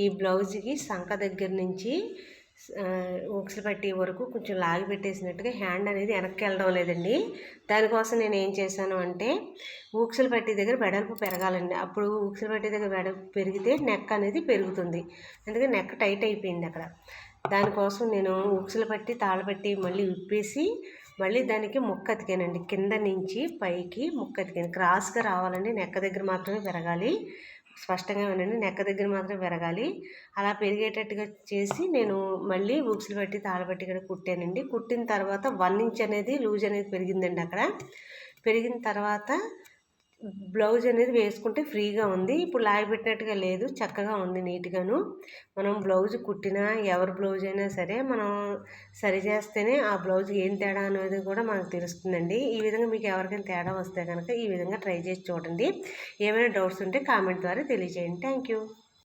ఈ బ్లౌజ్కి సంక దగ్గర నుంచి ఉక్సులు పట్టే వరకు కొంచెం లాగి పెట్టేసినట్టుగా హ్యాండ్ అనేది వెనక్కి వెళ్ళడం లేదండి. దానికోసం నేను ఏం చేశాను అంటే ఉక్సులు పట్టే దగ్గర వెడల్పు పెరగాలండి. అప్పుడు ఉక్సులు పట్టే దగ్గర వెడల్పు పెరిగితే నెక్ అనేది పెరుగుతుంది. అందుకే నెక్ టైట్ అయిపోయింది అక్కడ. దానికోసం నేను ఉక్సులు పట్టి తాళపట్టి మళ్ళీ విప్పేసి మళ్ళీ దానికి ముక్క అతికానండి. కింద నుంచి పైకి ముక్క అతికాను. క్రాస్గా రావాలండి, నెక్క దగ్గర మాత్రమే పెరగాలి. స్పష్టంగా వినండి, నెక్క దగ్గర మాత్రమే పెరగాలి. అలా పెరిగేటట్టుగా చేసి నేను మళ్ళీ ఉక్సులు పట్టి తాళపట్టి కూడా కుట్టానండి. కుట్టిన తర్వాత 1 ఇంచ్ అనేది లూజ్ అనేది పెరిగిందండి. అక్కడ పెరిగిన తర్వాత బ్లౌజ్ అనేది వేసుకుంటే ఫ్రీగా ఉంది. ఇప్పుడు లాగిపెట్టినట్టుగా లేదు, చక్కగా ఉంది, నీట్గాను. మనం బ్లౌజ్ కుట్టినా ఎవరి బ్లౌజ్ అయినా సరే మనం సరి చేస్తేనే ఆ బ్లౌజ్ ఏం తేడా అనేది కూడా మనకు తెలుస్తుందండి. ఈ విధంగా మీకు ఎవరికైనా తేడా వస్తే కనుక ఈ విధంగా ట్రై చేసి చూడండి. ఏమైనా డౌట్స్ ఉంటే కామెంట్ ద్వారా తెలియజేయండి. Thank you.